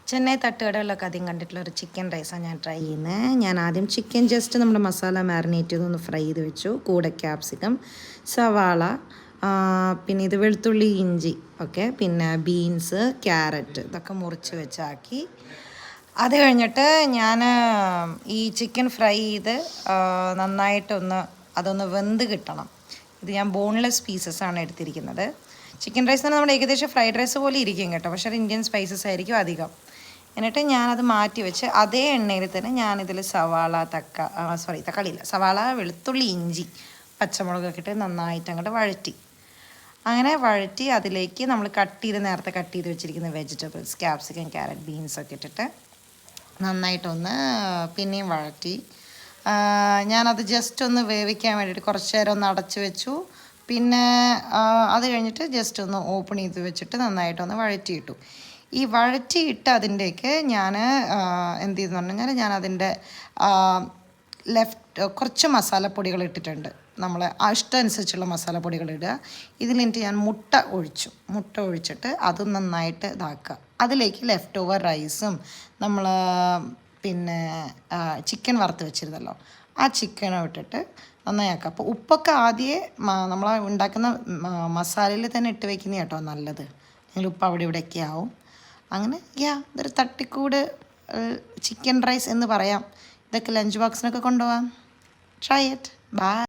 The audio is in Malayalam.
ചെന്നൈ തട്ടുകടകളിലൊക്കെ ആദ്യം കണ്ടിട്ടുള്ള ഒരു ചിക്കൻ റൈസാണ് ഞാൻ ട്രൈ ചെയ്യുന്നത്. ഞാൻ ആദ്യം ചിക്കൻ ജസ്റ്റ് നമ്മുടെ മസാല മാരിനേറ്റ് ചെയ്തൊന്ന് ഫ്രൈ ചെയ്ത് വെച്ചു. കൂടെ ക്യാപ്സിക്കം, സവാള, പിന്നെ ഇത് വെളുത്തുള്ളി, ഇഞ്ചി ഒക്കെ, പിന്നെ ബീൻസ്, ക്യാരറ്റ് ഇതൊക്കെ മുറിച്ച് വെച്ചാക്കി. അത് കഴിഞ്ഞിട്ട് ഞാൻ ഈ ചിക്കൻ ഫ്രൈ ചെയ്ത് നന്നായിട്ടൊന്ന് അതൊന്ന് വെന്ത് കിട്ടണം. ഇത് ഞാൻ ബോൺലെസ് പീസസാണ് എടുത്തിരിക്കുന്നത്. ചിക്കൻ റൈസ് തന്നെ നമ്മുടെ ഏകദേശം ഫ്രൈഡ് റൈസ് പോലെ ഇരിക്കും കേട്ടോ, പക്ഷേ അത് ഇന്ത്യൻ സ്പൈസസ് ആയിരിക്കും അധികം. എന്നിട്ട് ഞാനത് മാറ്റി വെച്ച് അതേ എണ്ണയിൽ തന്നെ ഞാനിതിൽ സവാള, വെളുത്തുള്ളി, ഇഞ്ചി, പച്ചമുളകൊക്കെ ഇട്ട് നന്നായിട്ട് അങ്ങോട്ട് വഴറ്റി. അങ്ങനെ വഴറ്റി അതിലേക്ക് നമ്മൾ നേരത്തെ കട്ട് ചെയ്ത് വെച്ചിരിക്കുന്ന വെജിറ്റബിൾസ്, ക്യാപ്സിക്കം, ക്യാരറ്റ്, ബീൻസൊക്കെ ഇട്ടിട്ട് നന്നായിട്ടൊന്ന് പിന്നെയും വഴറ്റി. ഞാനത് ജസ്റ്റ് ഒന്ന് വേവിക്കാൻ വേണ്ടിയിട്ട് കുറച്ച് നേരം ഒന്ന് അടച്ച് വെച്ചു. പിന്നെ അത് കഴിഞ്ഞിട്ട് ജസ്റ്റ് ഒന്ന് ഓപ്പൺ ചെയ്ത് വെച്ചിട്ട് നന്നായിട്ടൊന്ന് വഴറ്റിയിട്ടു. ഈ വഴറ്റിയിട്ട് അതിൻ്റെയൊക്കെ ഞാൻ എന്ത് ചെയ്തെന്ന് പറഞ്ഞു കഴിഞ്ഞാൽ ഞാനതിൻ്റെ കുറച്ച് മസാലപ്പൊടികൾ ഇട്ടിട്ടുണ്ട്. നമ്മൾ ഇഷ്ടമനുസരിച്ചുള്ള മസാലപ്പൊടികൾ ഇടുക. ഇതിലെനിക്ക് ഞാൻ മുട്ട ഒഴിച്ചിട്ട് അതും നന്നായിട്ട് ഇതാക്കുക. അതിലേക്ക് ലെഫ്റ്റ് ഓവർ റൈസും നമ്മൾ പിന്നെ ചിക്കൻ വറുത്ത് വെച്ചിരുന്നല്ലോ, ആ ചിക്കനും ഇട്ടിട്ട് നന്നായി ആക്കുക. അപ്പോൾ ഉപ്പൊക്കെ ആദ്യമേ നമ്മൾ ഉണ്ടാക്കുന്ന മസാലയിൽ തന്നെ ഇട്ട് വയ്ക്കുന്ന കേട്ടോ നല്ലത്. അല്ലെങ്കിൽ ഉപ്പ് അവിടെ ഇവിടെയൊക്കെ ആവും. അങ്ങനെ ഇതൊരു തട്ടിക്കൂട് ചിക്കൻ റൈസ് എന്ന് പറയാം. ഇതൊക്കെ ലഞ്ച് ബോക്സിനൊക്കെ കൊണ്ടുപോകാം. Try it. ബൈ.